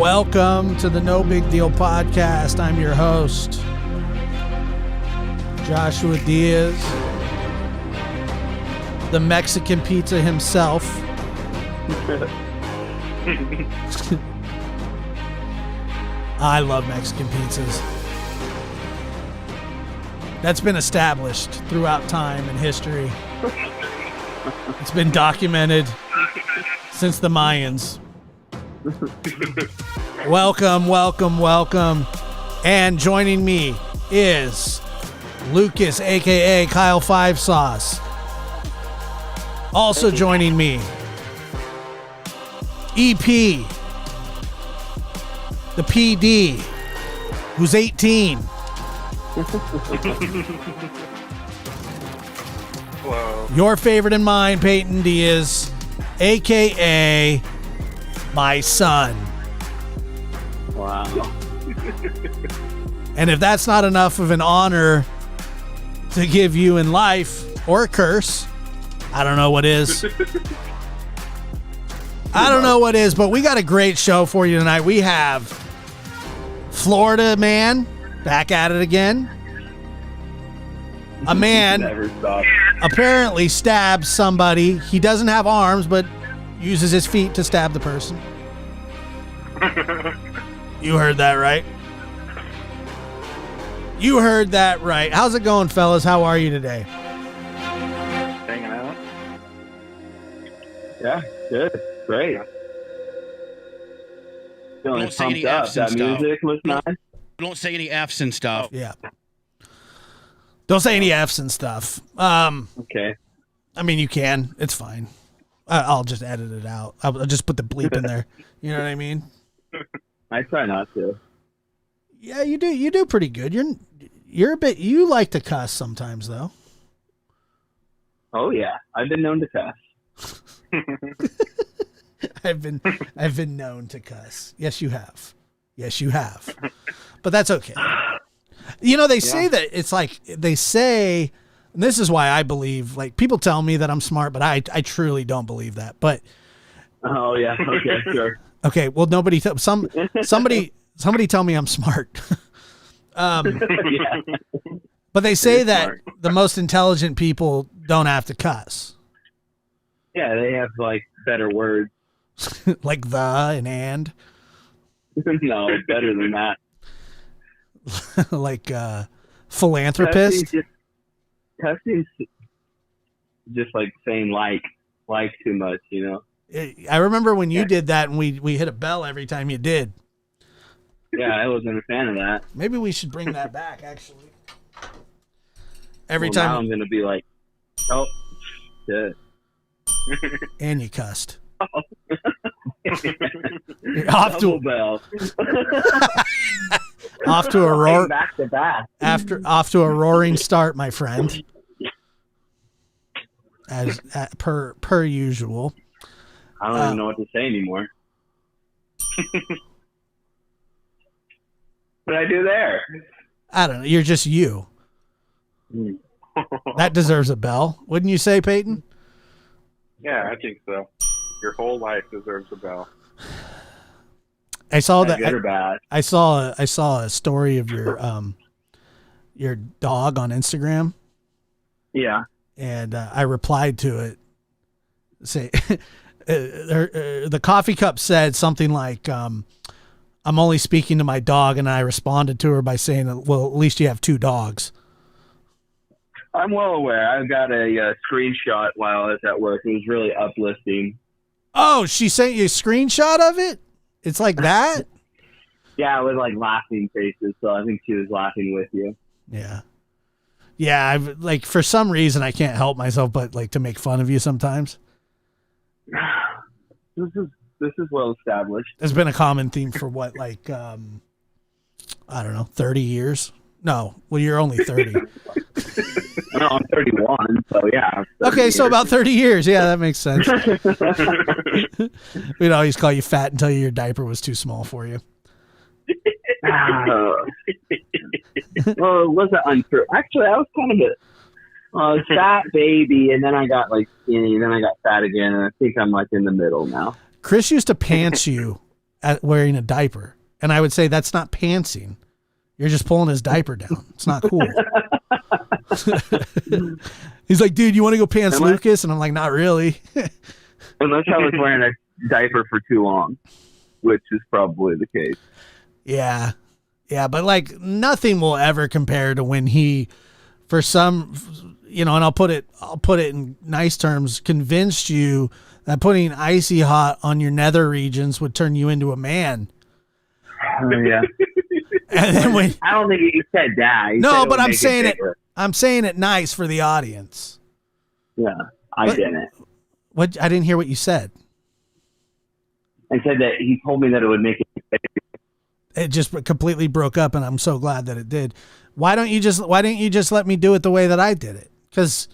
Welcome to the No Big Deal Podcast. I'm your host, Joshua Diaz, the Mexican pizza himself. I love Mexican pizzas. That's been established throughout time and history. It's been documented since the Mayans. Welcome. And joining me is Lucas, a.k.a. Kyle Five Sauce. Also joining me, EP, the PD, who's 18. Hello. Your favorite and mine, Peyton Diaz, a.k.a. my son. Wow. And if that's not enough of an honor to give you in life or a curse, I don't know what is. I don't know what is, but we got a great show for you tonight. We have Florida man back at it again. A man Never stop. apparently stabs somebody. He doesn't have arms, but uses his feet to stab the person. You heard that right. You heard that right. How's it going, fellas? How are you today? Hanging out. Yeah, good. Great. Feeling Don't say any pumped up. Fs and That stuff. music was nice. Don't say any F's and stuff. Yeah. Don't say any F's and stuff. Okay. I mean, you can. It's fine. I'll just edit it out. I'll just put the bleep in there. You know what I mean? I try not to. Yeah, you do. You do pretty good. You're a bit. You like to cuss sometimes, though. Oh yeah, I've been known to cuss. I've been known to cuss. Yes, you have. Yes, you have. But that's okay. You know, they say that it's like they say. And this is why I believe. Like people tell me that I'm smart, but I truly don't believe that. But Oh yeah. Okay. Sure. okay, well, somebody tell me I'm smart. Yeah. But they say You're that smart. the most intelligent people don't have to cuss, Yeah, they have like better words. like the and No, better than that. like philanthropist. Cussing's just like saying like too much, you know. I remember when you did that, and we hit a bell every time you did. Yeah, I wasn't a fan of that. Maybe we should bring that back, actually. Every Well, now time, I'm gonna be like, oh, shit. and you cussed. You're off Double to bell. off to a roar Back to back. off to a roaring start, my friend. As per usual. I don't even know what to say anymore. What did I do there? I don't know. You're just you. That deserves a bell, wouldn't you say, Peyton? Yeah, I think so. Your whole life deserves a bell. I saw Good or that. bad? I saw a story of your dog on Instagram, Yeah. and I replied to it. Say, the coffee cup said something like, "I'm only speaking to my dog," and I responded to her by saying, "Well, at least you have two dogs." I'm well aware. I got a screenshot while I was at work. It was really uplifting. Oh, she sent you a screenshot of it? It's like that? Yeah, it was like laughing faces, so I think she was laughing with you. Yeah. Yeah, I've like for some reason I can't help myself but like to make fun of you sometimes. This is well established. It's been a common theme for what, like I don't know, 30 years? No, well you're only 30. No, I'm 31, so yeah. Okay, so about 30 years. Yeah, that makes sense. We'd always call you fat and tell you your diaper was too small for you. Well, it wasn't untrue. Actually, I was kind of a fat baby, and then I got like skinny, and then I got fat again, and I think I'm like in the middle now. Chris used to pants you at wearing a diaper. And I would say, that's not pantsing. You're just pulling his diaper down. It's not cool. He's like, dude, you want to go pants Lucas? And I'm like, not really. Unless I was wearing a diaper for too long, which is probably the case. Yeah. Yeah. But like nothing will ever compare to when he, for some, and I'll put it in nice terms, convinced you that putting icy hot on your nether regions would turn you into a man. Oh, yeah. And then I don't think you said that. No, but I'm saying it. I'm saying it nice for the audience. Yeah, I didn't. What? I didn't hear what you said. I said that he told me that it would make it bigger. It just completely broke up, and I'm so glad that it did. Why didn't you just let me do it the way that I did it? Because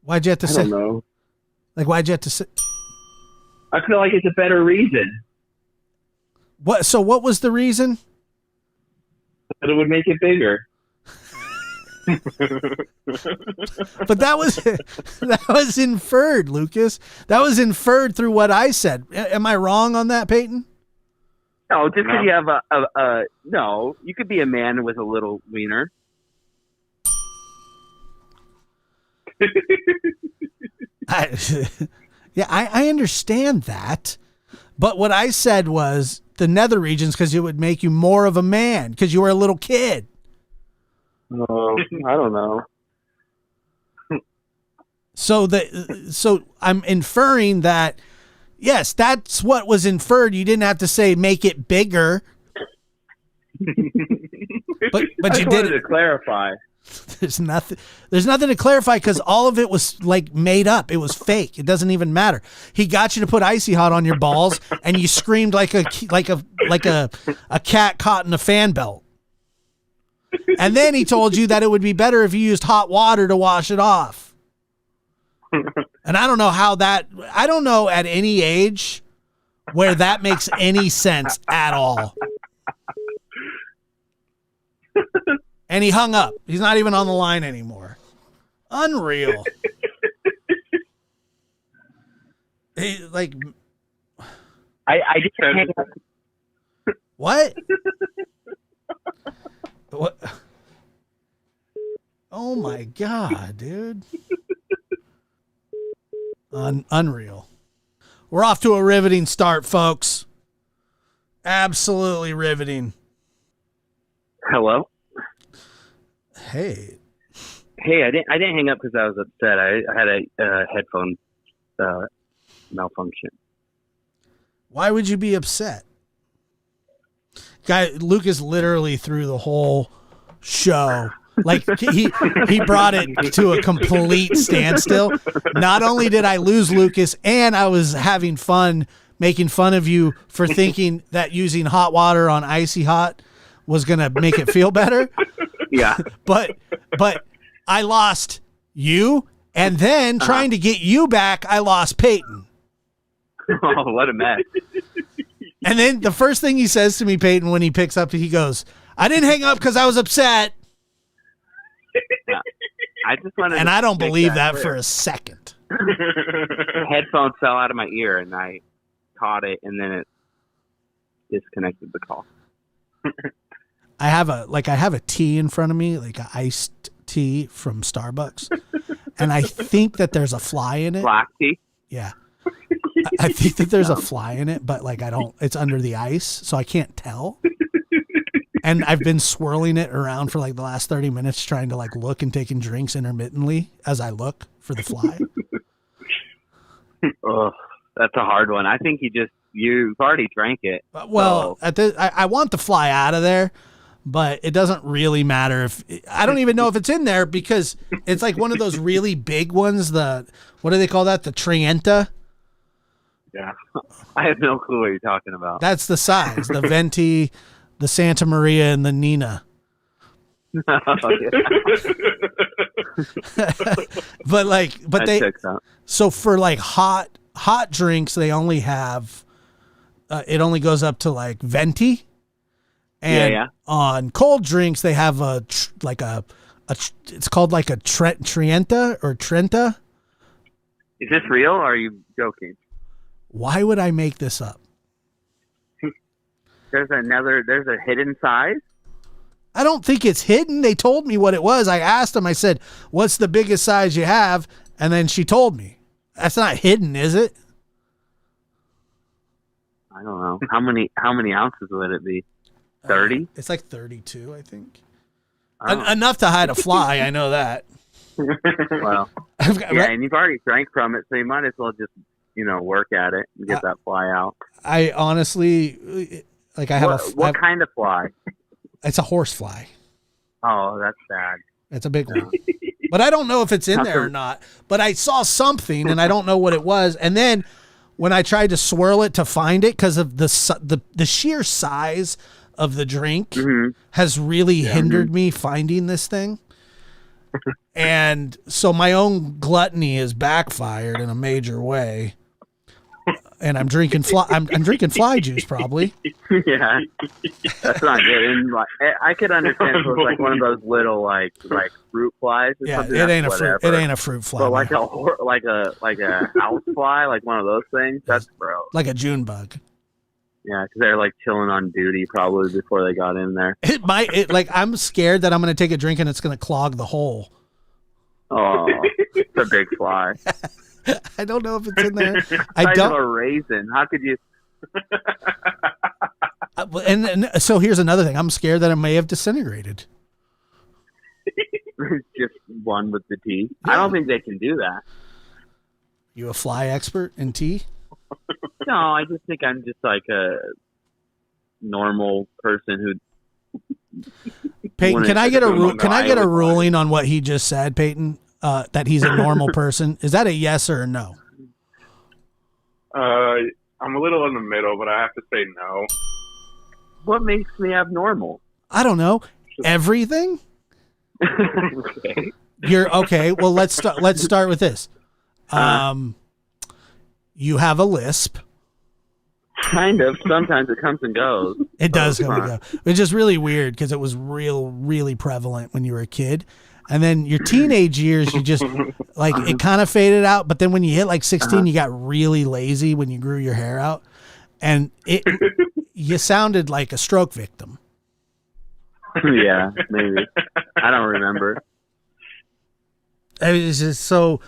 why'd you have to say? I don't know. Like, why'd you have to say? I feel like it's a better reason. What? So what was the reason? That it would make it bigger. But that was inferred, Lucas. That was inferred through what I said. Am I wrong on that, Peyton? No, just because you have no, you could be a man with a little wiener. I understand that. But what I said was the nether regions, because it would make you more of a man because you were a little kid. Oh, I don't know. So I'm inferring that, yes, that's what was inferred. You didn't have to say make it bigger. but you did to clarify. There's nothing to clarify because all of it was like made up. It was fake. It doesn't even matter. He got you to put icy hot on your balls, and you screamed like a cat caught in a fan belt. And then he told you that it would be better if you used hot water to wash it off. And I don't know at any age where that makes any sense at all. And he hung up. He's not even on the line anymore. Unreal. I just hang up. What? What? Oh my God, dude. Unreal. We're off to a riveting start, folks. Absolutely riveting. Hello? Hey, I didn't hang up because I was upset. I had a headphone malfunction. Why would you be upset? Guy, Lucas literally threw the whole show. Like he brought it to a complete standstill. Not only did I lose Lucas, and I was having fun making fun of you for thinking that using hot water on icy hot was going to make it feel better. Yeah. But I lost you, and then trying to get you back, I lost Peyton. Oh, what a mess. And then the first thing he says to me, Peyton, when he picks up, he goes, I didn't hang up because I was upset. I just wanted and I don't believe that for a second. Headphone fell out of my ear, and I caught it, and then it disconnected the call. I have a tea in front of me, like an iced tea from Starbucks, and I think that there's a fly in it. Black tea? Yeah. I think that there's a fly in it, but like it's under the ice, so I can't tell. And I've been swirling it around for like the last 30 minutes trying to like look and taking drinks intermittently as I look for the fly. Oh, that's a hard one. I think you've already drank it. Well, so. I want the fly out of there, but it doesn't really matter I don't even know if it's in there because it's like one of those really big ones. What do they call that? The Trienta. Yeah. I have no clue what you're talking about. That's the size, the Venti, the Santa Maria, and the Nina. but they, so for like hot drinks, they only have, it only goes up to like Venti. And on cold drinks, they have it's called like a Trienta or Trenta. Is this real or are you joking? Why would I make this up? There's a hidden size. I don't think it's hidden. They told me what it was. I asked them, I said, what's the biggest size you have? And then she told me. That's not hidden, is it? I don't know. How many ounces would it be? 30? It's like 32, I think. Oh. Enough to hide a fly. I know that. Well, yeah, and you've already drank from it, so you might as well just, work at it and get that fly out. I honestly, like, I have what kind of fly? It's a horse fly. Oh, that's sad. It's a big one. But I don't know if it's in there or not. But I saw something, and I don't know what it was. And then when I tried to swirl it to find it, because of the sheer size of the drink has really hindered me finding this thing. And so my own gluttony has backfired in a major way. And I'm drinking I'm drinking fly juice probably. Yeah, that's not good. And I could understand if it was like one of those little like fruit flies. Or something. It ain't a fruit. It ain't a fruit fly. But like a house fly, like one of those things. That's gross. Like a June bug. Yeah, because they're like chilling on duty probably before they got in there. I'm scared that I'm going to take a drink and it's going to clog the hole. Oh, it's a big fly. I don't know if it's in there. I don't. Of a raisin. How could you? And so here's another thing. I'm scared that it may have disintegrated. Just one with the tea. Yeah. I don't think they can do that. You a fly expert in tea? No, I just think I'm just like a normal person who. Peyton, can I get a ruling on what he just said, Peyton? That he's a normal person. Is that a yes or a no? I'm a little in the middle, but I have to say no. What makes me abnormal? I don't know. Everything? Okay. You're okay. Well, let's start with this. You have a lisp. Kind of. Sometimes it comes and goes. It does come and go. It's just really weird because it was really prevalent when you were a kid. And then your teenage years, you just like it kind of faded out. But then when you hit like 16, you got really lazy when you grew your hair out, and you sounded like a stroke victim. Yeah, maybe. I don't remember. It's just so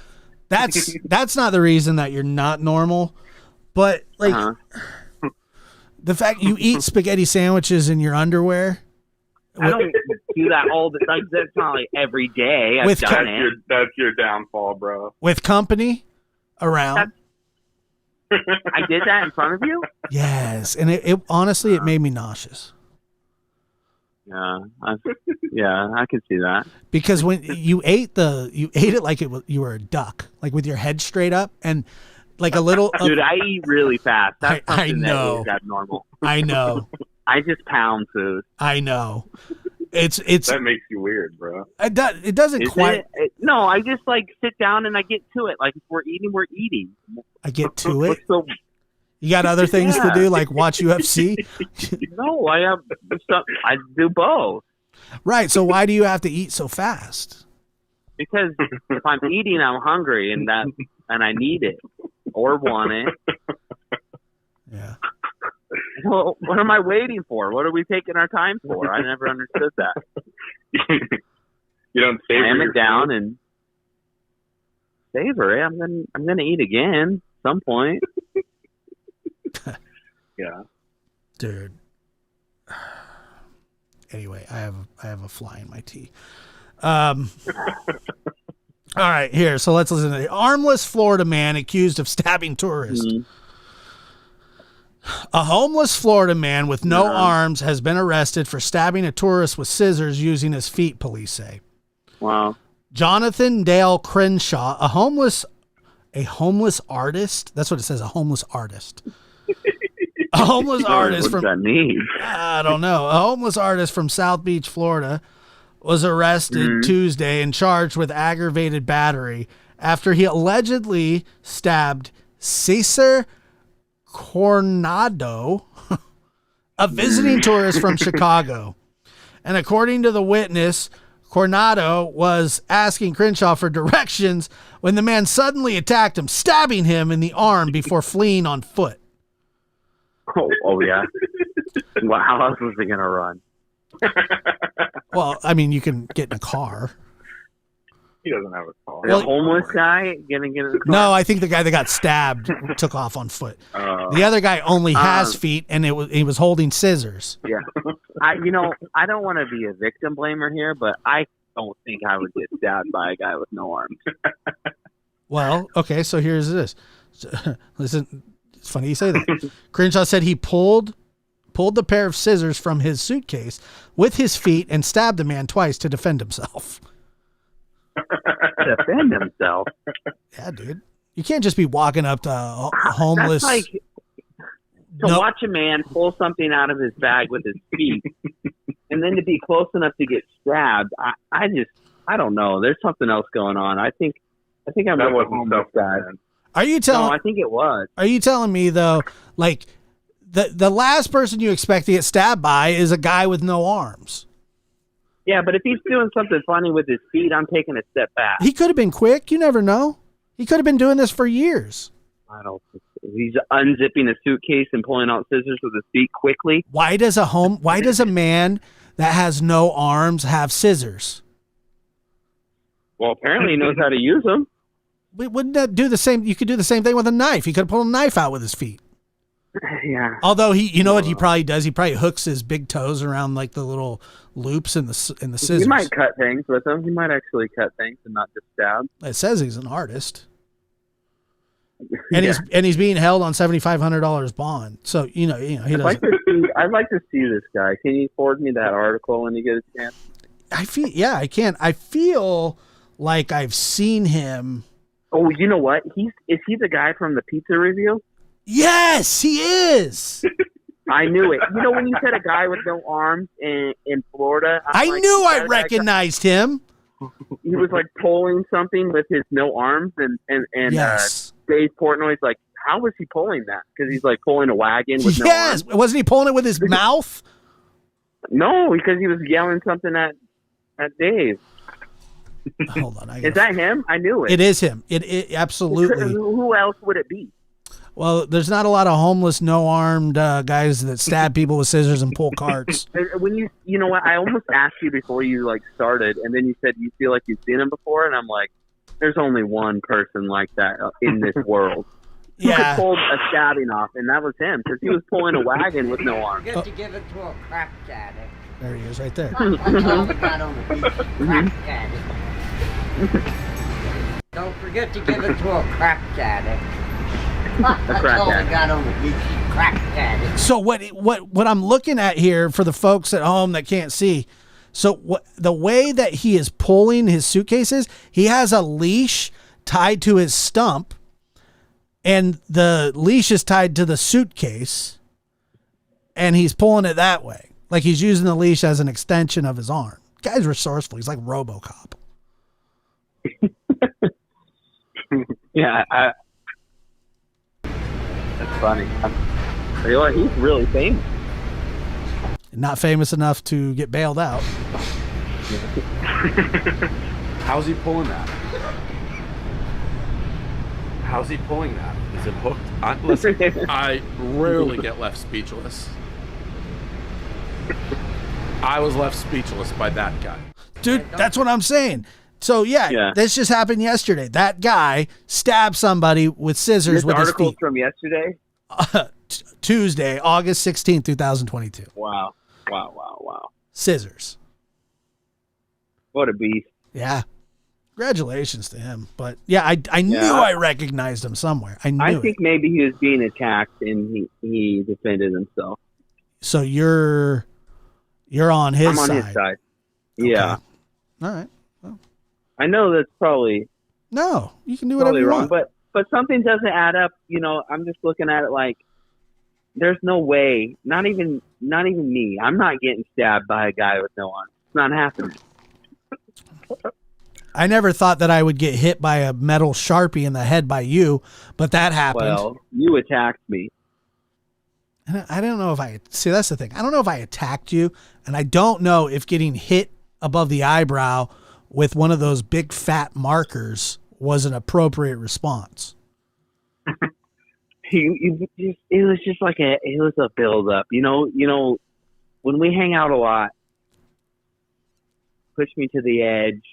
that's not the reason that you're not normal, but like the fact you eat spaghetti sandwiches in your underwear. I don't do that all the time. That's not like every day. I've done it. That's your downfall, bro. With company around. I did that in front of you? Yes. And it honestly, it made me nauseous. Yeah. I can see that. Because when you ate it like you were a duck, like with your head straight up and like a little. Dude, I eat really fast. That's I know. That is abnormal. I know. I just pound food. I know. It's that makes you weird, bro. It doesn't quite. No, I just like sit down and I get to it. Like if we're eating, we're eating. I get to it. You got other things to do, like watch UFC? No, I have stuff. I do both. Right. So why do you have to eat so fast? Because if I'm eating, I'm hungry, and I need it or want it. Yeah. Well, what am I waiting for? What are we taking our time for? I never understood that. You don't savor it down and savor it. I'm gonna eat again at some point. Yeah, dude. Anyway, I have a fly in my tea. All right, here. So let's listen to the armless Florida man accused of stabbing tourists. Mm-hmm. A homeless Florida man with no arms has been arrested for stabbing a tourist with scissors using his feet, police say. Wow. Jonathan Dale Crenshaw, a homeless artist. That's what it says, a homeless artist. A homeless artist from, what does that mean? I don't know. A homeless artist from South Beach, Florida, was arrested Tuesday and charged with aggravated battery after he allegedly stabbed Cesar Coronado, a visiting tourist from Chicago. And according to the witness, Coronado was asking Crenshaw for directions when the man suddenly attacked him, stabbing him in the arm before fleeing on foot. Oh yeah. Well, how else was he gonna run? Well, I mean, you can get in a car. He doesn't have a car. The homeless guy gonna get in the car? No, I think the guy that got stabbed took off on foot. The other guy only has feet, and he was holding scissors. Yeah. I don't want to be a victim blamer here, but I don't think I would get stabbed by a guy with no arms. Well, okay, so here's this. Listen, it's funny you say that. Crenshaw said he pulled the pair of scissors from his suitcase with his feet and stabbed the man twice to defend himself. Defend himself? Yeah, dude. You can't just be walking up to a homeless. That's like watch a man pull something out of his bag with his feet, and then to be close enough to get stabbed. I don't know. There's something else going on. I think I'm That a wasn't homeless guy. self-defense. Are you telling? No, I think it was. Are you telling me though, like the last person you expect to get stabbed by is a guy with no arms? Yeah, but if he's doing something funny with his feet, I'm taking a step back. He could have been quick. You never know. He could have been doing this for years. I don't think so. He's unzipping a suitcase and pulling out scissors with his feet quickly. Why does a man that has no arms have scissors? Well, apparently he knows how to use them. Wouldn't that do the same? You could do the same thing with a knife. He could have pulled a knife out with his feet. Yeah. Although you know what he probably does? He probably hooks his big toes around like the little loops in the scissors. He might cut things with them. He might actually cut things and not just stab. It says he's an artist. And he's being held on $7,500 bond. So he doesn't. I'd like to see this guy. Can you forward me that article when you get a chance? I can. I feel like I've seen him. Oh, you know what? Is he the guy from the pizza review? Yes, he is. I knew it. You know when you said a guy with no arms in Florida? I knew I recognized him. He was like pulling something with his no arms, and yes. Dave Portnoy's like, how was he pulling that? Because he's like pulling a wagon with no arms. Yes, wasn't he pulling it with his mouth? No, because he was yelling something at Dave. Hold on, is that him? I knew it. It is him. It absolutely. Who else would it be? Well, there's not a lot of homeless, no-armed guys that stab people with scissors and pull carts. When you know what? I almost asked you before you started, and then you said you feel like you've seen him before, and I'm like, there's only one person like that in this world. Who could pull a stabbing off, and that was him, because he was pulling a wagon with no arms. Forget to give it to a crack addict. There he is, right there. That's all we got on the beach. Crack addict. Don't forget to give it to a crack addict. That's all we got on the beach. Crack addict. So what I'm looking at here for the folks at home that can't see, so the way that he is pulling his suitcases, he has a leash tied to his stump, and the leash is tied to the suitcase, and he's pulling it that way. Like he's using the leash as an extension of his arm. Guy's resourceful. He's like RoboCop. Yeah, that's funny. You know what? He's really famous. Not famous enough to get bailed out. How's he pulling that? How's he pulling that? Is it hooked? Listen, I rarely get left speechless. I was left speechless by that guy. Dude, that's what I'm saying. So, yeah, this just happened yesterday. That guy stabbed somebody with scissors with his feet. This article's from yesterday? Tuesday, August 16th, 2022. Wow. Scissors. What a beast. Yeah. Congratulations to him. But, yeah, I knew I recognized him somewhere. I think maybe he was being attacked and he defended himself. So you're on his side. I'm on his side. Yeah. Okay. All right. Well. I know that's probably no. You can do whatever you wrong, want. but something doesn't add up. You know, I'm just looking at it like there's no way. Not even me. I'm not getting stabbed by a guy with no arms. It's not happening. I never thought that I would get hit by a metal Sharpie in the head by you, but that happened. Well, you attacked me. I don't know if see, that's the thing. I don't know if I attacked you, and I don't know if getting hit above the eyebrow with one of those big fat markers was an appropriate response. It was just like it was a build up. You know, when we hang out a lot, push me to the edge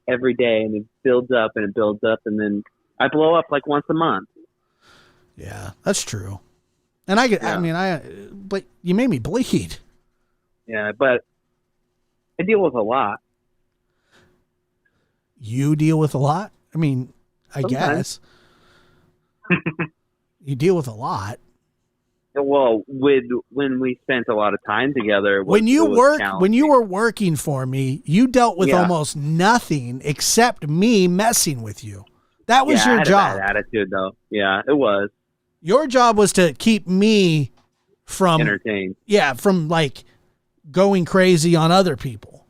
every day, and it builds up and it builds up, and then I blow up like once a month. Yeah, that's true. And but you made me bleed. Yeah, but I deal with a lot. You deal with a lot? I mean, I guess. You deal with a lot. Well, when we spent a lot of time together. When you were working for me, you dealt with almost nothing except me messing with you. That was your job. A bad attitude, though. Yeah, it was. Your job was to keep me from entertained. Yeah, from like going crazy on other people.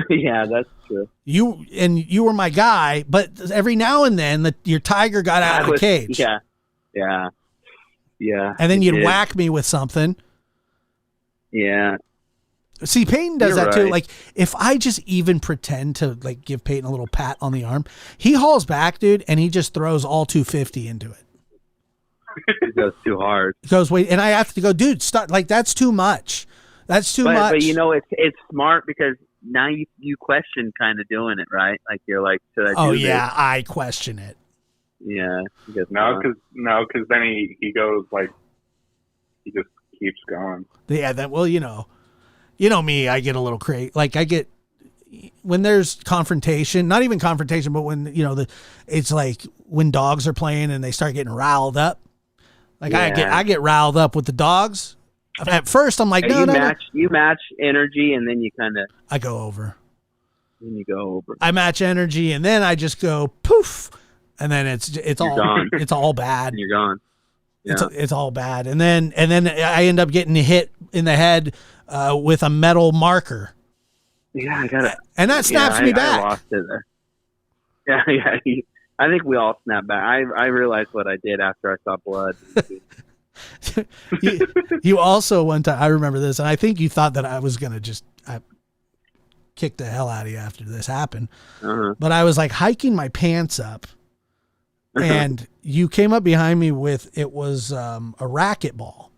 Yeah, that's true. You were my guy, but every now and then your tiger got out of the cage. Yeah. And then you'd whack me with something. Yeah. See, Peyton does that too. Like, if I just even pretend to like give Peyton a little pat on the arm, he hauls back, dude, and he just throws all 250 into it. It goes too hard. He goes, wait, and I have to go, dude, stop. Like, that's too much. That's too much. But you know, it's smart because now you question kind of doing it, right? Like, you're like, should I do this? I question it. Yeah. Because then he goes like, he just keeps going. Yeah. Well, you know me, I get a little crazy. Like when there's confrontation, not even confrontation, but when, it's like when dogs are playing and they start getting riled up. Like I get riled up with the dogs. At first I'm like, you match energy and then you kind of, I go over. Then you go over. I match energy and then I just go poof. And then it's all gone. It's all bad. And you're gone. Yeah. It's all bad. And then I end up getting hit in the head with a metal marker. Yeah, I got it. And that snaps me back. I lost it there. Yeah. I think we all snapped back. I realized what I did after I saw blood. you also one time, I remember this, and I think you thought that I was going to kick the hell out of you after this happened. Uh-huh. But I was like hiking my pants up. And you came up behind me with, it was a racquetball,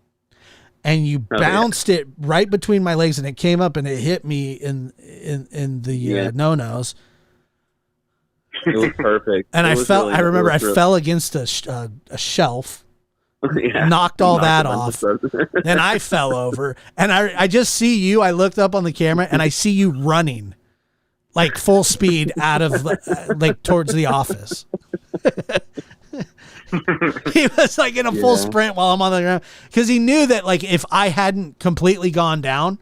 and you bounced it right between my legs, and it came up and it hit me in the no-nos. It was perfect. And I fell against a shelf, knocked all that off. Then I fell over, and I just see you. I looked up on the camera, and I see you running like full speed out of like towards the office. He was like in a full sprint while I'm on the ground because he knew that like if I hadn't completely gone down,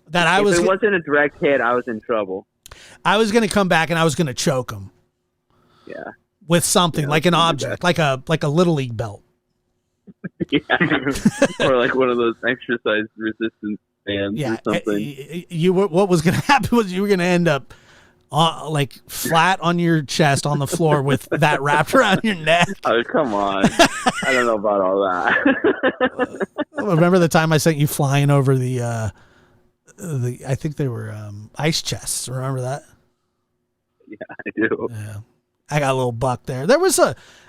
that if it wasn't a direct hit, I was in trouble. I was going to come back and I was going to choke him. Yeah. With something like an object, like a little league belt. Yeah. Or like one of those exercise resistance bands or something. What was going to happen was you were going to end up like flat on your chest on the floor with that wrapped around your neck. Oh, come on. I don't know about all that. Remember the time I sent you flying over the I think they were ice chests. Remember that? Yeah, I do. Yeah. I got a little buck there.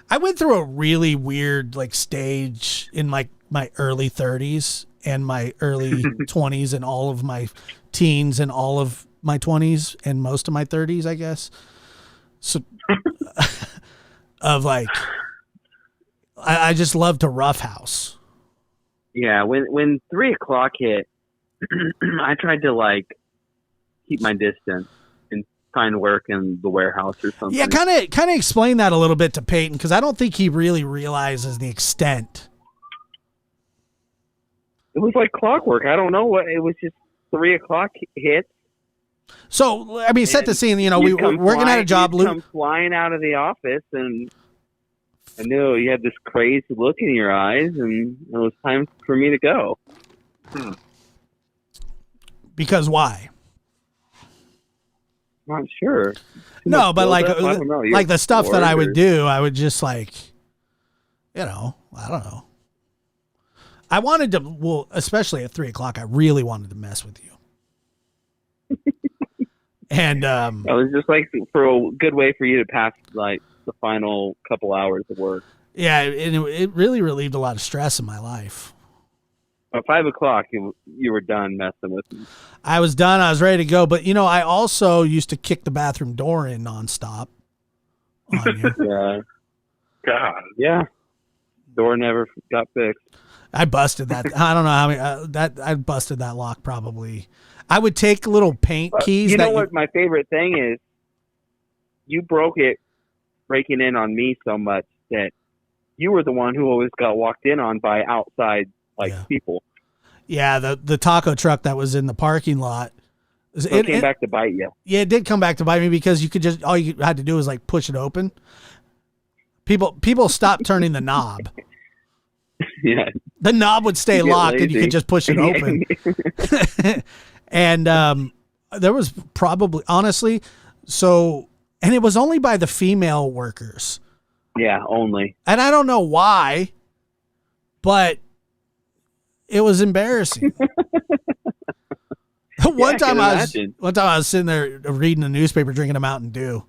I went through a really weird like stage in my early 30s and my early 20s and all of my teens and all of my 20s and most of my 30s, I guess. So of like, I just love to roughhouse. Yeah. When 3 o'clock hit, I tried to like keep my distance and find work in the warehouse or something. Yeah. Kind of explain that a little bit to Peyton. Cause I don't think he really realizes the extent. It was like clockwork. I don't know what, it was just 3 o'clock hits. So, I mean, set the scene, we're working at a job. You'd come flying out of the office, and I knew you had this crazy look in your eyes, and it was time for me to go. Because why? Not sure. No, but like the stuff that I would do, I would just like, I don't know. I wanted to, especially at 3 o'clock, I really wanted to mess with you. And it was just like for a good way for you to pass like the final couple hours of work. Yeah, and it really relieved a lot of stress in my life. At 5 o'clock, you were done messing with me. I was done. I was ready to go. But, you know, I also used to kick the bathroom door in nonstop on you. Yeah. God. Yeah. Door never got fixed. I busted that. I don't know how many. I busted that lock probably. I would take little paint keys. You know what my favorite thing is? You broke it breaking in on me so much that you were the one who always got walked in on by outside people. Yeah, the taco truck that was in the parking lot. It came back to bite you. Yeah, it did come back to bite me because you could all you had to do was like push it open. People stopped turning the knob. Yeah. The knob would stay locked and you could just push it open. And there was probably, honestly, and it was only by the female workers. Yeah, only. And I don't know why, but it was embarrassing. One time I was sitting there reading the newspaper, drinking a Mountain Dew.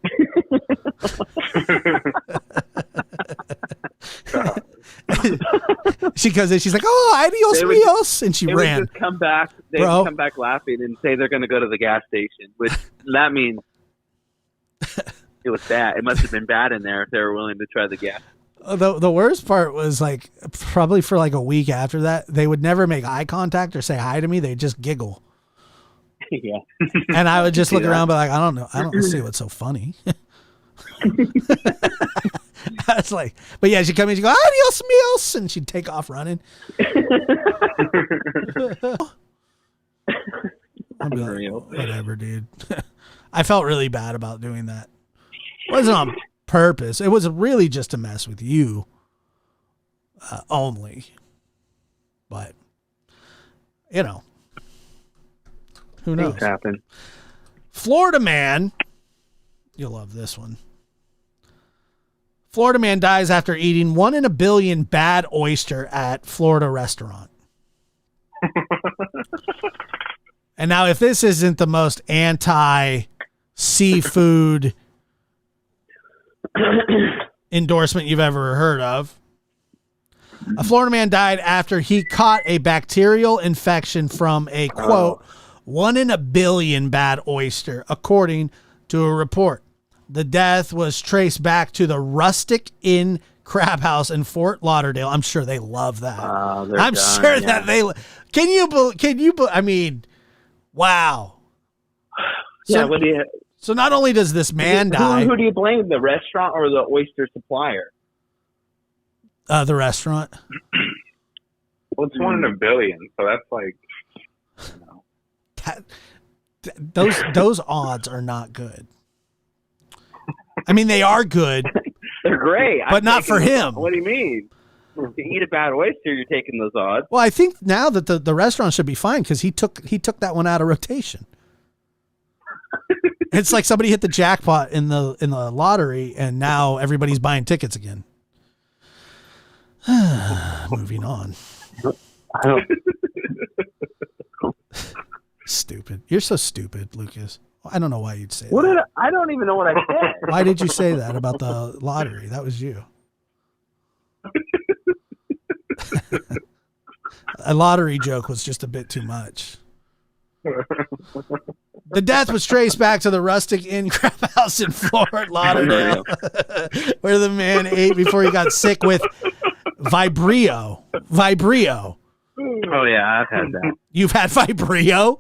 She goes in, she's like, "Oh, adios míos," and she ran. Would just come back. They would come back laughing and say they're going to go to the gas station, which that means it was bad. It must have been bad in there if they were willing to try the gas. The worst part was like probably for like a week after that, they would never make eye contact or say hi to me. They'd just giggle. Yeah. And I would just look around, but like, I don't know. I don't see what's so funny. I was like, but yeah, she'd come in, she'd go, "Adios míos," and she'd take off running. I'd be like, whatever, dude. I felt really bad about doing that. It wasn't on purpose. It was really just to mess with you only. But, you know, who knows? Things happen. Florida man, you'll love this one. Florida man dies after eating 1 in a billion bad oyster at Florida restaurant. And now, if this isn't the most anti-seafood endorsement you've ever heard of, a Florida man died after he caught a bacterial infection from a, quote, 1 in a billion bad oyster, according to a report. The death was traced back to the Rustic Inn Crab House in Fort Lauderdale. I'm sure they love that. I'm sure that they can you I mean, wow. Yeah. So not only does this man die, who do you blame? The restaurant or the oyster supplier? The restaurant. Well, it's 1 in a billion, so that's like, those odds are not good. I mean, they are good. They're great, but not for him. What do you mean? To eat a bad oyster, you're taking those odds. Well, I think now that the restaurant should be fine because he took that one out of rotation. It's like somebody hit the jackpot in the lottery, and now everybody's buying tickets again. Moving on. I don't. Stupid. You're so stupid, Lucas. I don't know why you'd say What that. did I don't even know what I said. Why did you say that about the lottery? That was you. A lottery joke was just a bit too much. The death was traced back to the Rustic Inn Crab House in Fort Lauderdale, where the man ate before he got sick with Vibrio. Oh yeah, I've had that. You've had Vibrio?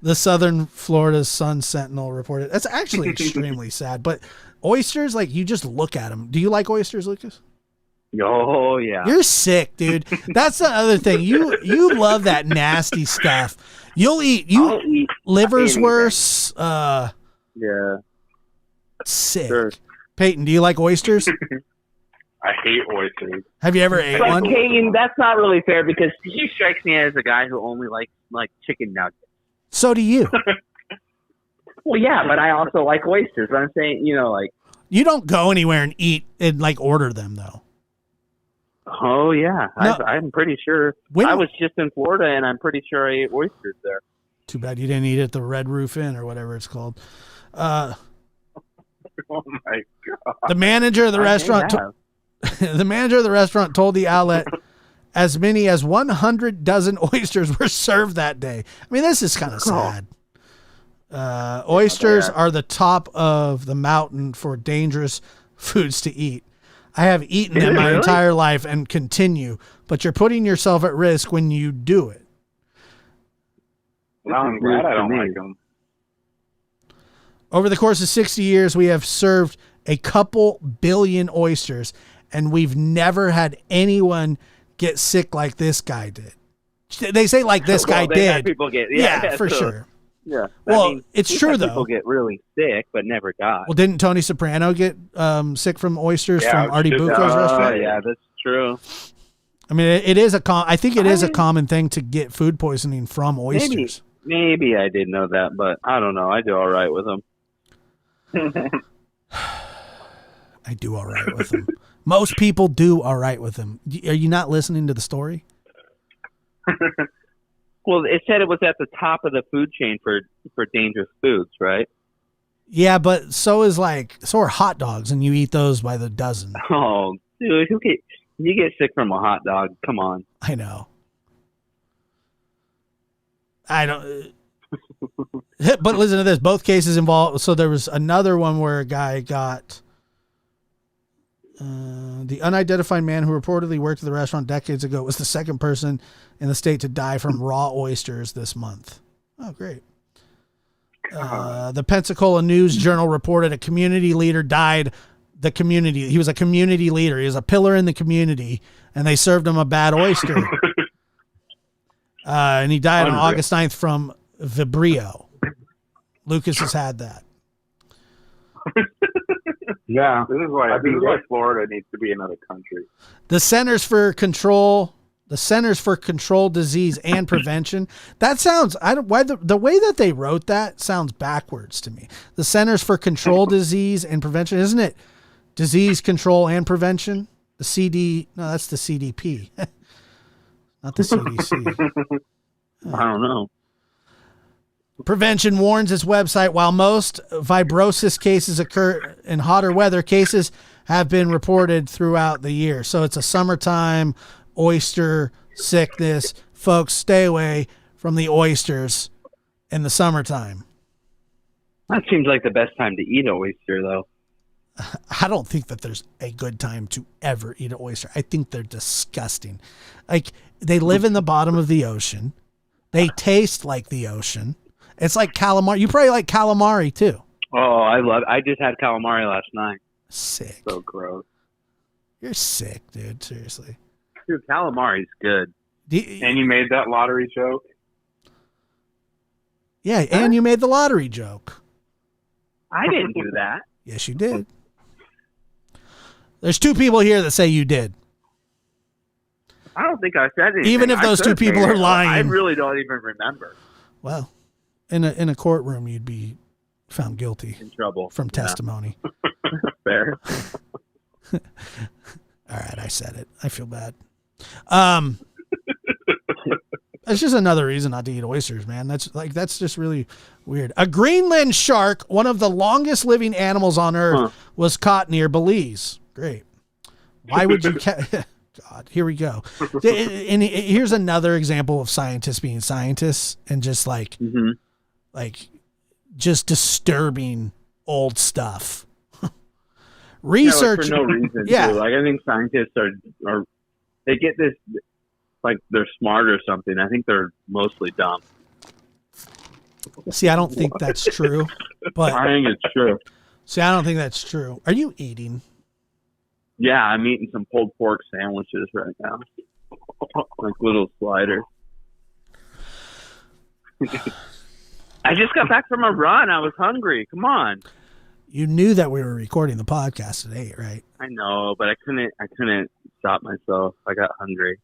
The Southern Florida Sun Sentinel reported. That's actually extremely sad. But oysters, like, you just look at them. Do you like oysters, Lucas? Oh yeah. You're sick, dude. That's the other thing. You love that nasty stuff. I'll eat liver's worse. Yeah. Sick. Sure. Peyton, do you like oysters? I hate oysters. Have you ever ate But one? Peyton, that's not really fair because he strikes me as a guy who only likes like chicken nuggets. So do you. Well, yeah, but I also like oysters. But I'm saying, like. You don't go anywhere and eat and like order them though. Oh yeah, No. I'm pretty sure. When- I was just in Florida, and I'm pretty sure I ate oysters there. Too bad you didn't eat at the Red Roof Inn or whatever it's called. Oh my god! The manager of the restaurant, the manager of the restaurant told the outlet as many as 100 dozen oysters were served that day. I mean, this is kind of sad. Oysters are the top of the mountain for dangerous foods to eat. I have eaten them my entire life and continue, but you're putting yourself at risk when you do it. Well, I'm glad I don't like them. Over the course of 60 years, we have served a couple billion oysters, and we've never had anyone get sick like this guy did. They say like this guy did. People get, for sure. Yeah. Well, it's true though. People get really sick, but never die. Well, didn't Tony Soprano get sick from oysters from Artie Bucco's restaurant? Yeah, that's true. I mean, it is I think it is a common thing to get food poisoning from oysters. Maybe I didn't know that, but I don't know. I do all right with them. I do all right with them. Most people do all right with them. Are you not listening to the story? Well, it said it was at the top of the food chain for dangerous foods, right? Yeah, but so are hot dogs, and you eat those by the dozen. Oh, dude, you get sick from a hot dog? Come on. I know. I don't. But listen to this. Both cases involved. So there was another one where a guy got the unidentified man who reportedly worked at the restaurant decades ago was the second person in the state to die from raw oysters this month. Oh, great. The Pensacola News Journal reported a community leader died. He was a community leader. He was a pillar in the community, and they served him a bad oyster. And he died on August 9th from Vibrio. Lucas has had that. Yeah, this is why Florida needs to be another country. The Centers for Control Disease and Prevention. That sounds the way that they wrote that sounds backwards to me. The Centers for Control Disease and Prevention, isn't it? Disease Control and Prevention. That's the CDP, not the CDC. I don't know. Prevention warns its website while most fibrosis cases occur in hotter weather, cases have been reported throughout the year. So it's a summertime oyster sickness. Folks, stay away from the oysters in the summertime. That seems like the best time to eat an oyster, though. I don't think that there's a good time to ever eat an oyster. I think they're disgusting. Like, they live in the bottom of the ocean. They taste like the ocean. It's like calamari. You probably like calamari too. Oh, I just had calamari last night. Sick. So gross. You're sick, dude. Seriously. Dude, calamari's good. And you made that lottery joke? Yeah, and you made the lottery joke. I didn't do that. Yes, you did. There's two people here that say you did. I don't think I said anything. Even if those two people are lying. I really don't even remember. Well, in a courtroom, you'd be found guilty. In trouble. From testimony. Fair. All right, I said it. I feel bad. That's just another reason not to eat oysters, man. That's just really weird. A Greenland shark, one of the longest living animals on Earth, was caught near Belize. Great. Why would you God, here we go. And here's another example of scientists being scientists and just like just disturbing old stuff. Research for no reason. Yeah. Too. Like, I think scientists are they get this like they're smart or something. I think they're mostly dumb. See, I don't think that's true. But I think it's true. See, I don't think that's true. Are you eating? Yeah, I'm eating some pulled pork sandwiches right now. Like little sliders. I just got back from a run. I was hungry. Come on. You knew that we were recording the podcast today, right? I know, but I couldn't stop myself. I got hungry.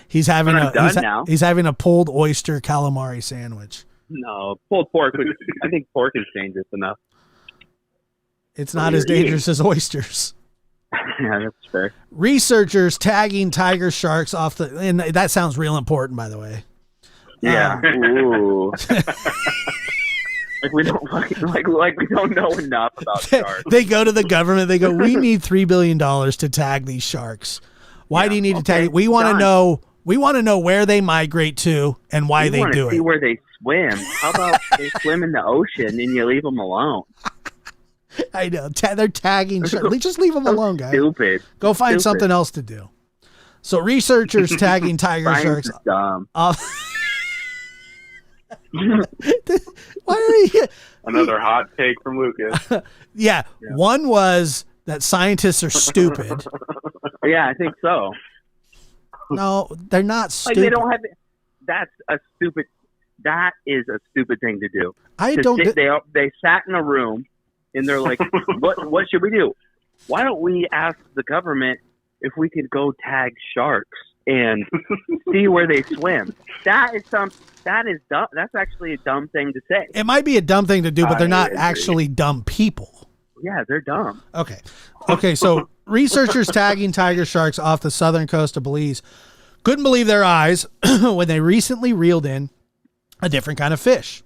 He's having a pulled oyster calamari sandwich. No, pulled pork. I think pork is dangerous enough. It's not as dangerous as oysters. Yeah, that's fair. Researchers tagging tiger sharks and that sounds real important, by the way. Yeah. Ooh. Like we don't like we don't know enough about sharks. They go to the government. They go, we need $3 billion to tag these sharks. Why do you need to tag it? We want to know. We want to know where they migrate to and why they do it. See where they swim. How about they swim in the ocean and you leave them alone? I know. They're tagging. Just leave them alone, guys. Stupid. Go find something else to do. So researchers tagging tiger Science sharks. is dumb. Why are you? Another hot take from Lucas. Yeah. One was that scientists are stupid. Yeah, I think so. No, they're not stupid. Like they don't have. That's a stupid. That is a stupid thing to do. They sat in a room, and they're like, "What should we do? Why don't we ask the government if we could go tag sharks and see where they swim?" That is dumb. That's actually a dumb thing to say. It might be a dumb thing to do, but they're not actually dumb people. Yeah, they're dumb. Okay. So researchers tagging tiger sharks off the southern coast of Belize couldn't believe their eyes when they recently reeled in a different kind of fish.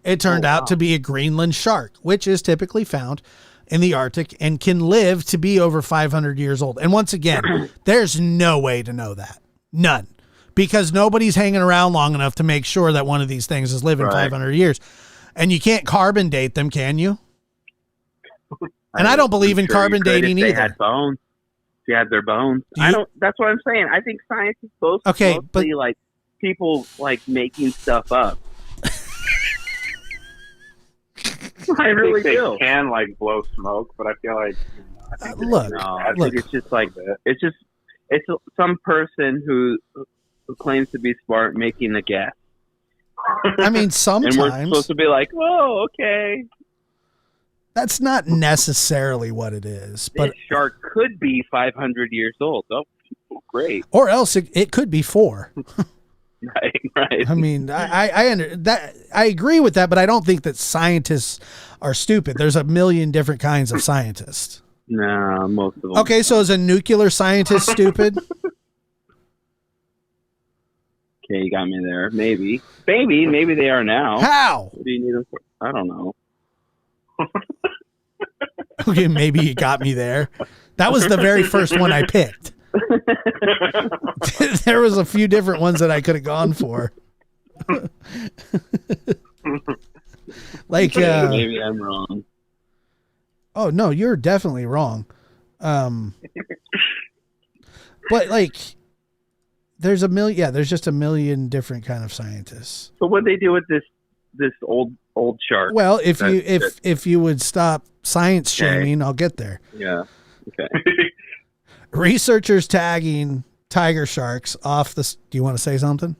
It turned out to be a Greenland shark, which is typically found in the Arctic and can live to be over 500 years old. And once again, there's no way to know that. None. Because nobody's hanging around long enough to make sure that one of these things is living 500 years. And you can't carbon date them, can you? And I don't believe in carbon dating either. They had bones. They had their bones. That's what I'm saying. I think science is mostly like people like making stuff up. I really do. They can like blow smoke, but I feel like I think it's just like it's some person who claims to be smart making a guess. I mean, sometimes. And we're supposed to be like, oh, okay. That's not necessarily what it is. But this shark could be 500 years old. Oh, great. Or else it could be 4. Right. I mean, I agree with that, but I don't think that scientists are stupid. There's a million different kinds of scientists. No, most of them. Okay, so is a nuclear scientist stupid? Okay, you got me there. Maybe they are now. How? What do you need them for? I don't know. Okay, maybe you got me there. That was the very first one I picked. There was a few different ones that I could have gone for. Like maybe I'm wrong. Oh no, you're definitely wrong. But like there's just a million different kind of scientists. So what they do with this old shark? Well, if you would stop science shaming, I'll get there. Yeah. Okay. Researchers tagging tiger sharks off the. Do you want to say something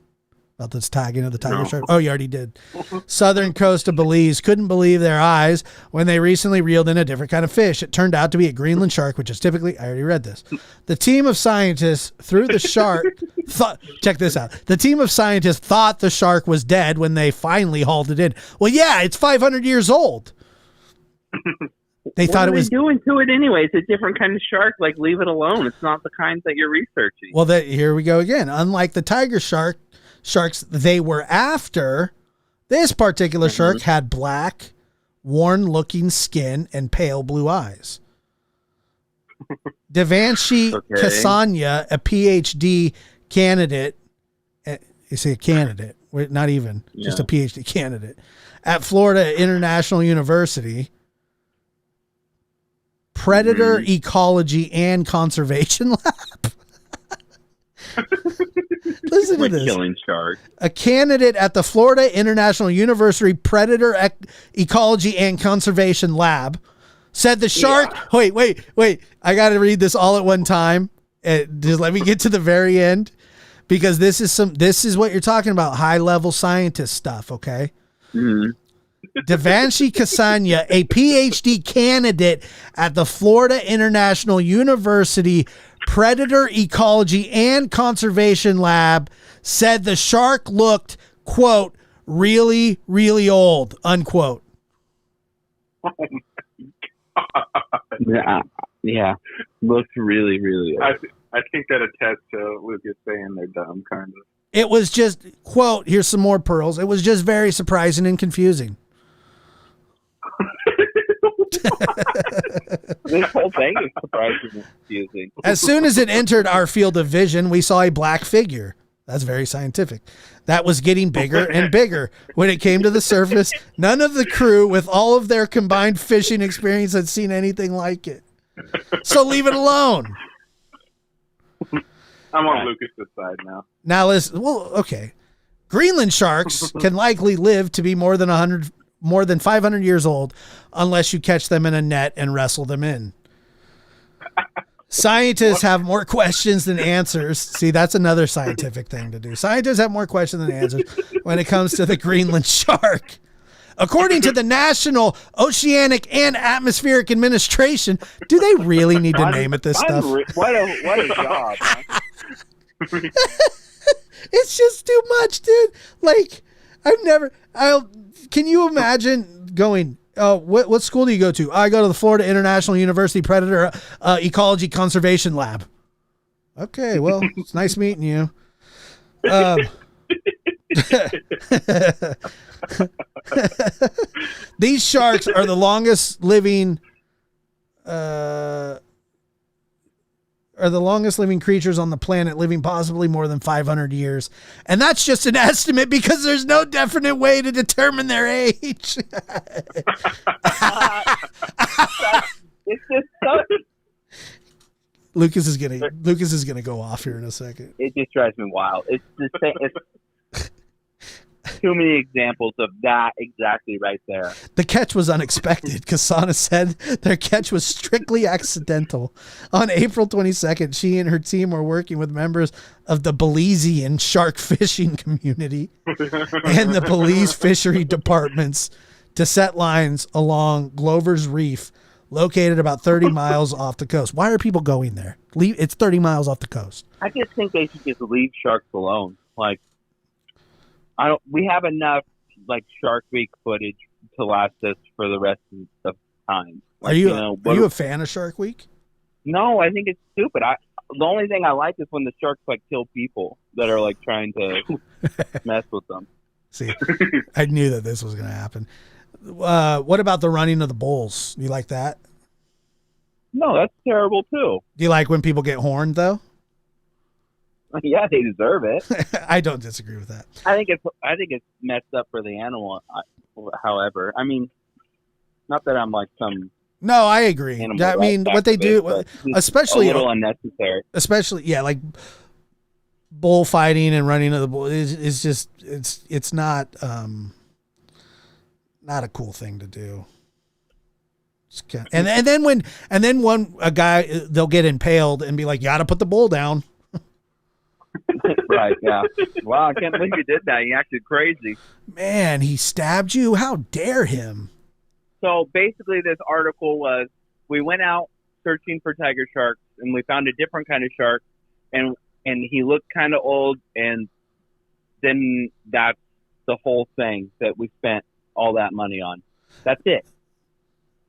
about this tagging of the tiger shark? Oh, you already did. Southern coast of Belize couldn't believe their eyes when they recently reeled in a different kind of fish. It turned out to be a Greenland shark, which is typically. I already read this. The team of scientists threw the shark. Check this out. The team of scientists thought the shark was dead when they finally hauled it in. Well, yeah, it's 500 years old. They thought it was doing to it anyway. It's a different kind of shark. Like, leave it alone. It's not the kind that you're researching. Well, here we go again. Unlike the tiger sharks they were after, this particular shark had black, worn-looking skin and pale blue eyes. Devanshi Kasanya, a PhD candidate, you say candidate, not even, just a PhD candidate, at Florida International University, Predator Ecology and Conservation Lab. Listen to this. Killing sharks. A candidate at the Florida International University Predator Ecology and Conservation Lab said the shark. Yeah. Wait. I got to read this all at one time. Just let me get to the very end, because this is what you're talking about. High level scientist stuff. Okay. Mm-hmm. Devanshi Kasanya, a PhD candidate at the Florida International University Predator Ecology and Conservation Lab, said the shark looked, quote, really, really old, unquote. Oh my God. Yeah. Looks really, really old. I think that attests to Lucas saying they're dumb, kind of. It was just, quote, here's some more pearls. It was just very surprising and confusing. This whole thing is surprising and confusing. As soon as it entered our field of vision, we saw a black figure. That's very scientific. That was getting bigger and bigger. When it came to the surface, none of the crew, with all of their combined fishing experience, had seen anything like it. So leave it alone. I'm on Lucas's side now. Now listen. Well, okay. Greenland sharks can likely live to be more than 500 years old, unless you catch them in a net and wrestle them in. Scientists have more questions than answers. See, that's another scientific thing to do. Scientists have more questions than answers when it comes to the Greenland shark. According to the National Oceanic and Atmospheric Administration, do they really need to name it this stuff? What a job. Huh? It's just too much, dude. Like, can you imagine going, oh, what school do you go to? I go to the Florida International University Predator Ecology Conservation Lab. Okay, well, it's nice meeting you. These sharks are the longest living creatures on the planet, living possibly more than 500 years. And that's just an estimate because there's no definite way to determine their age. It's just so, Lucas is gonna go off here in a second. it just drives me wild. It's the same. It's too many examples of that exactly right there. The catch was unexpected because Sana said their catch was strictly accidental. On April 22nd, she and her team were working with members of the Belizean shark fishing community and the Belize fishery departments to set lines along Glover's Reef, located about 30 miles off the coast. Why are people going there? It's 30 miles off the coast. I just think they should just leave sharks alone. Like, we have enough like Shark Week footage to last us for the rest of time. Like, are you a fan of Shark Week? No, I think it's stupid. The only thing I like is when the sharks like kill people that are like trying to mess with them. See, I knew that this was going to happen. What about the running of the bulls? You like that? No, that's terrible too. Do you like when people get horned though? Yeah, they deserve it. I don't disagree with that. I think it's messed up for the animal. However, I mean, not that I'm like some. No, I agree. I mean, what they do, especially a little unnecessary. Especially, yeah, like bullfighting and running of the bull is just it's not a cool thing to do. And then when a guy, they'll get impaled and be like, you got to put the bull down. Right, yeah. Wow, I can't believe you did that. You acted crazy. Man, he stabbed you? How dare him? So basically this article was, we went out searching for tiger sharks and we found a different kind of shark and he looked kind of old, and then that's the whole thing that we spent all that money on. That's it.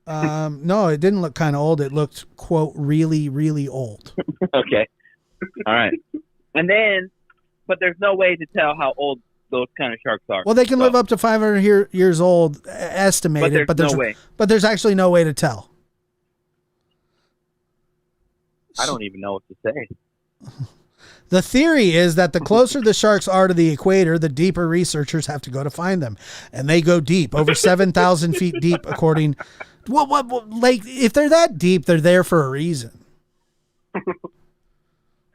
No, it didn't look kind of old. It looked, quote, really, really old. Okay. All right. And then, but there's no way to tell how old those kind of sharks are. Well, they can live up to 500 years old, estimated, but there's no way. But there's actually no way to tell. I don't even know what to say. The theory is that the closer the sharks are to the equator, the deeper researchers have to go to find them. And they go deep, over 7,000 feet deep, according. Like, if they're that deep, they're there for a reason.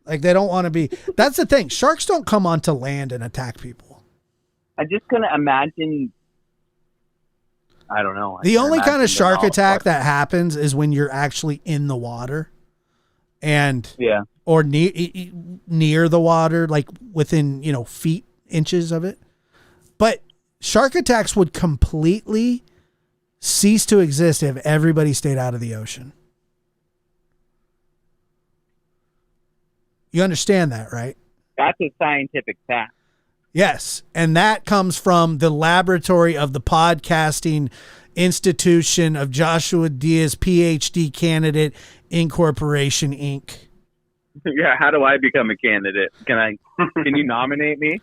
Like, they don't want to be. That's the thing. Sharks don't come onto land and attack people. I'm just going to imagine. I don't know. The only kind of shark attack that happens is when you're actually in the water. And or near the water, like within, feet, inches of it. But shark attacks would completely cease to exist if everybody stayed out of the ocean. You understand that, right? That's a scientific fact. Yes. And that comes from the laboratory of the Podcasting Institution of Joshua Diaz, PhD candidate, Incorporation, Inc. Yeah, how do I become a candidate? Can you nominate me?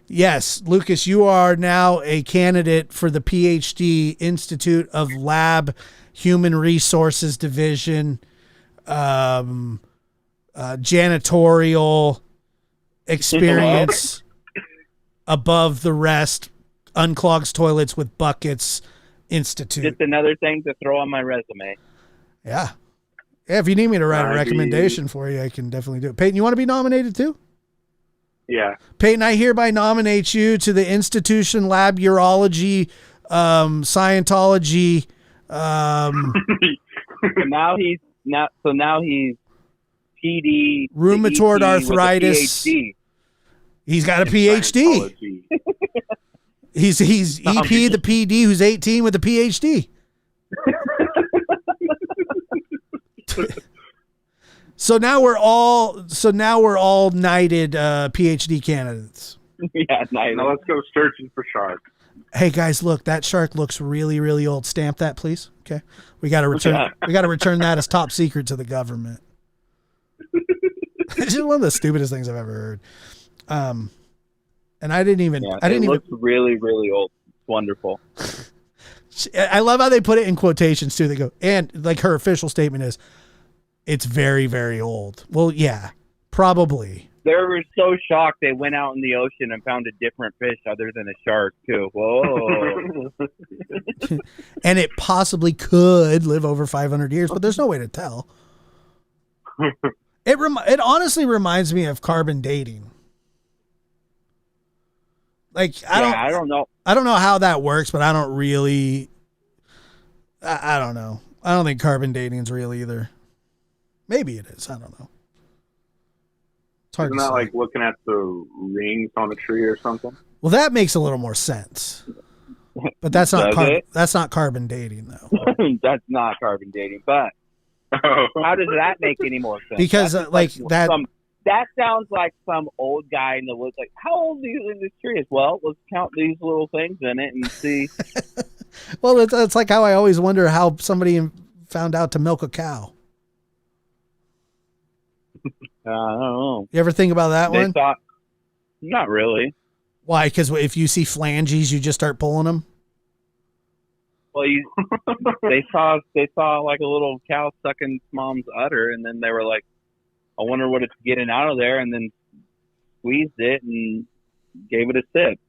Yes, Lucas, you are now a candidate for the PhD Institute of Lab Human Resources Division, janitorial experience above the rest, unclogs toilets with buckets institute. Just another thing to throw on my resume. Yeah. Yeah, if you need me to write a recommendation for you, I can definitely do it. Peyton, you want to be nominated too? Yeah. Peyton, I hereby nominate you to the Institution Lab Urology, Scientology. Now he's PD. Rheumatoid arthritis. He's got a PhD. He's EP the PD who's 18 with a PhD. So now we're all knighted PhD candidates. Yeah, knighted. Now let's go searching for sharks. Hey guys, look, that shark looks really, really old. Stamp that, please. Okay, we got to return. We got to return that as top secret to the government. It's just one of the stupidest things I've ever heard. And I didn't even. Yeah, I didn't even. It looks really, really old. It's wonderful. I love how they put it in quotations too. They go, and like her official statement is, it's very, very old. Well, yeah, probably. They were so shocked they went out in the ocean and found a different fish other than a shark too. Whoa. And it possibly could live over 500 years, but there's no way to tell. It honestly reminds me of carbon dating. Like I don't know how that works, but I don't really. I don't know. I don't think carbon dating is real either. Maybe it is. I don't know. It's hard Isn't to that say. like looking at the rings on a tree or something? Well, that makes a little more sense. But that's not that's not carbon dating though. That's not carbon dating, but how does that make any more sense? Because that sounds like some old guy in the woods. Like, how old is this tree? Well, let's count these little things in it and see. Well, it's like how I always wonder how somebody found out to milk a cow. I don't know. You ever think about that one? Not really. Why? Because if you see flanges, you just start pulling them. Well, they saw like a little cow sucking its mom's udder, and then they were like, I wonder what it's getting out of there, and then squeezed it and gave it a sip.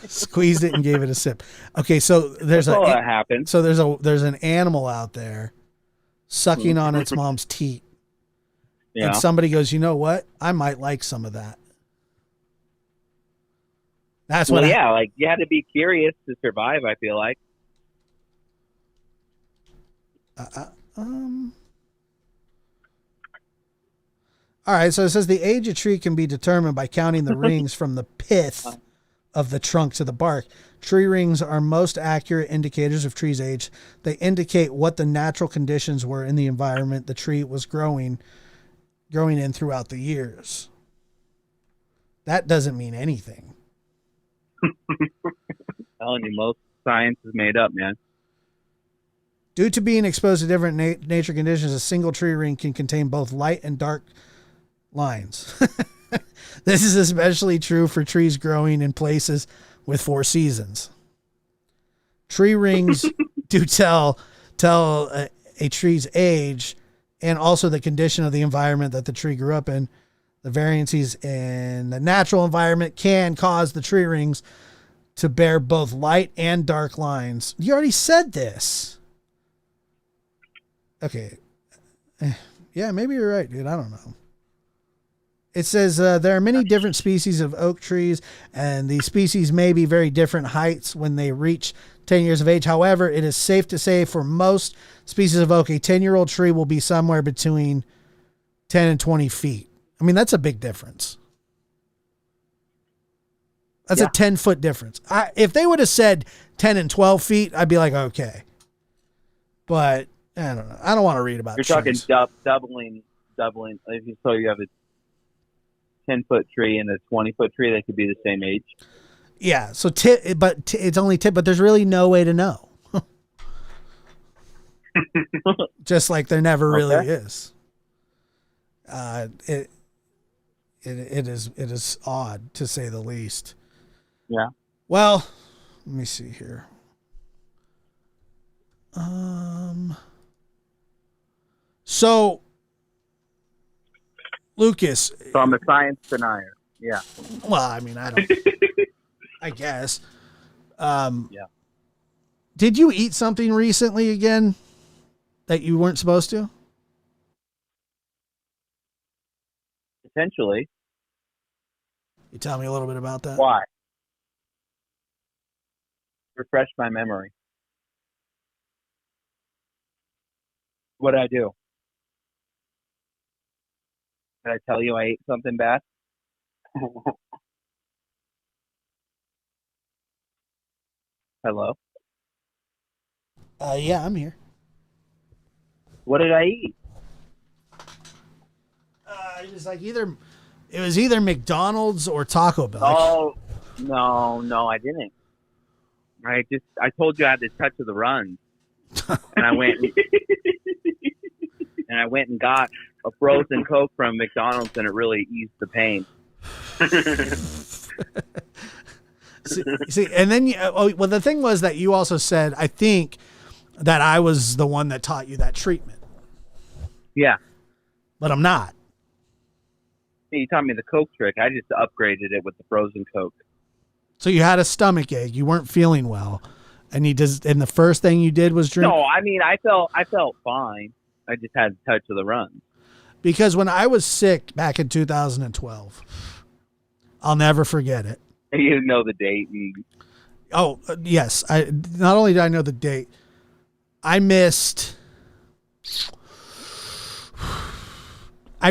Squeezed it and gave it a sip. Okay, so there's that happened. So there's an animal out there sucking on its mom's teat. Yeah. And somebody goes, you know what? I might like some of that. That's what. Well, like you had to be curious to survive. I feel like. All right, so it says the age of tree can be determined by counting the rings from the pith of the trunk to the bark. Tree rings are most accurate indicators of tree's age. They indicate what the natural conditions were in the environment the tree was growing in throughout the years. That doesn't mean anything. I'm telling you, most science is made up, man. Due to being exposed to different nature conditions, a single tree ring can contain both light and dark lines. This is especially true for trees growing in places with 4 seasons. Tree rings do tell a tree's age and also the condition of the environment that the tree grew up in. The variances in the natural environment can cause the tree rings to bear both light and dark lines. You already said this. Okay. Yeah, maybe you're right, dude. I don't know. It says there are many different species of oak trees, and these species may be very different heights when they reach 10 years of age. However, it is safe to say for most species of oak, a 10-year-old tree will be somewhere between 10 and 20 feet. I mean, that's a big difference. That's a 10-foot difference. If they would have said 10 and 12 feet, I'd be like, okay. But I don't know. I don't want to read about it. You're talking doubling. So you have a 10-foot tree and a 20-foot tree that could be the same age. Yeah. So it's only but there's really no way to know. Just like there never really is. It is odd, to say the least. Yeah. Well, let me see here. So Lucas. So I'm a science denier. Yeah. Well, I mean, I don't. I guess. Yeah. Did you eat something recently again that you weren't supposed to? Potentially. You tell me a little bit about that. Why? Refresh my memory. What did I do? Did I tell you I ate something bad? Hello? Yeah, I'm here. What did I eat? It was like either McDonald's or Taco Bell. Oh, no, I didn't. I told you I had the touch of the run. And I went and got a frozen Coke from McDonald's, and it really eased the pain. see, and then the thing was that you also said, I think, that I was the one that taught you that treatment. Yeah. But I'm not. You taught me the Coke trick. I just upgraded it with the frozen Coke. So you had a stomach ache. You weren't feeling well, and the first thing you did was drink. No, I mean I felt fine. I just had a touch of the run. Because when I was sick back in 2012, I'll never forget it. You know the date. Oh yes, not only did I know the date, I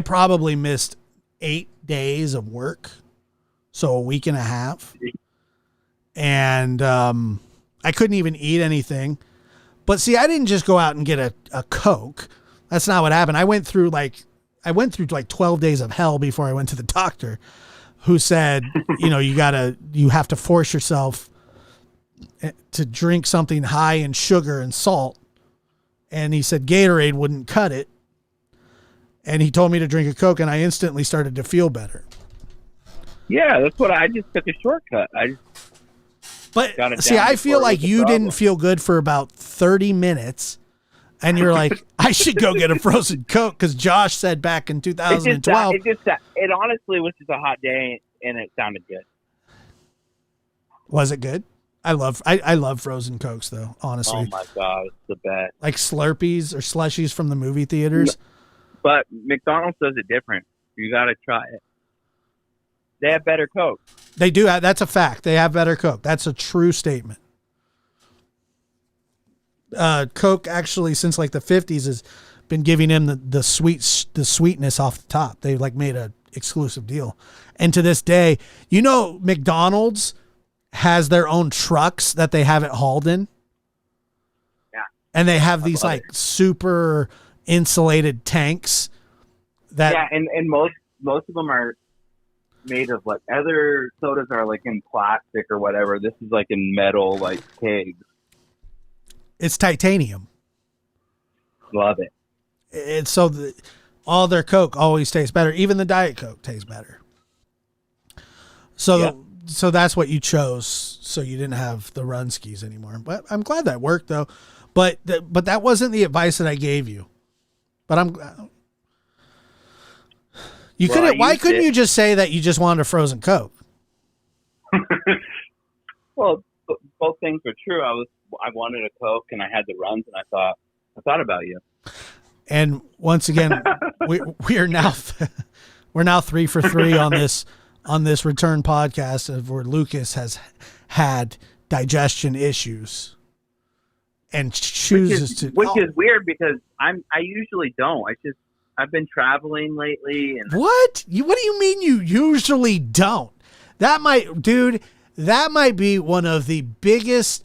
probably missed 8 days of work, so a week and a half. And I couldn't even eat anything. But see, I didn't just go out and get a Coke. That's not what happened. I went through like 12 days of hell before I went to the doctor, who said, you have to force yourself to drink something high in sugar and salt. And he said Gatorade wouldn't cut it. And he told me to drink a Coke, and I instantly started to feel better. Yeah, that's what I just took a shortcut. But see, I feel like you didn't feel good for about 30 minutes, and you're like, I should go get a frozen Coke because Josh said back in 2012. It honestly was just a hot day, and it sounded good. Was it good? I love frozen Cokes though, honestly. Oh my God, it's the best. Like Slurpees or slushies from the movie theaters. But McDonald's does it different. You got to try it. They have better Coke. They do. That's a fact. They have better Coke. That's a true statement. Coke actually, since like the 50s, has been giving him the sweetness off the top. They like made a exclusive deal. And to this day, McDonald's has their own trucks that they have it hauled in. Yeah. And they have these like super insulated tanks that. Yeah. And most of them are made of like other sodas are like in plastic or whatever. This is like in metal, like kegs. It's titanium. Love it. And so all their Coke always tastes better. Even the Diet Coke tastes better. So that's what you chose. So you didn't have the run skis anymore. But I'm glad that worked though. But that wasn't the advice that I gave you. But why couldn't you just say that you just wanted a frozen Coke? Well, both things were true. I wanted a Coke and I had the runs, and I thought about you. And once again, we're now 3 for 3 on this return podcast where Lucas has had digestion issues and chooses which is weird because I usually don't. I've been traveling lately. And what do you mean you usually don't? That might be one of the biggest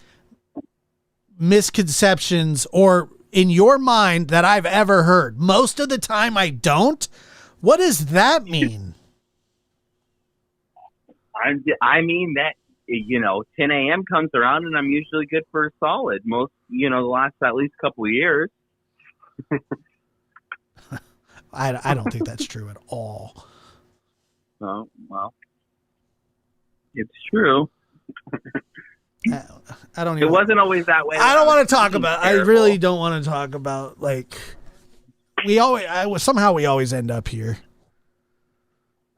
misconceptions or in your mind that I've ever heard. Most of the time I don't. What does that mean? I mean that, 10 a.m. comes around and I'm usually good for a solid. Most, the last at least couple of years. I don't think that's true at all. Oh, well, it's true. I don't. It Even, wasn't always that way. I don't want to talk about. I really don't want to talk about like we always. Somehow we always end up here.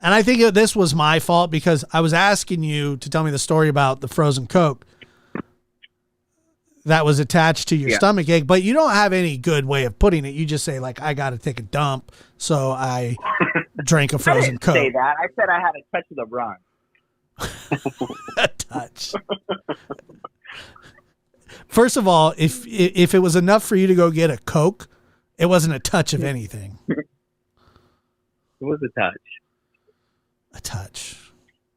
And I think this was my fault because I was asking you to tell me the story about the frozen Coke that was attached to your stomach ache, but you don't have any good way of putting it. You just say like, I got to take a dump. So I drank a frozen I didn't Coke. say that. I said I had a touch of the run. A touch. First of all, if it was enough for you to go get a Coke, it wasn't a touch of anything. It was a touch. A touch.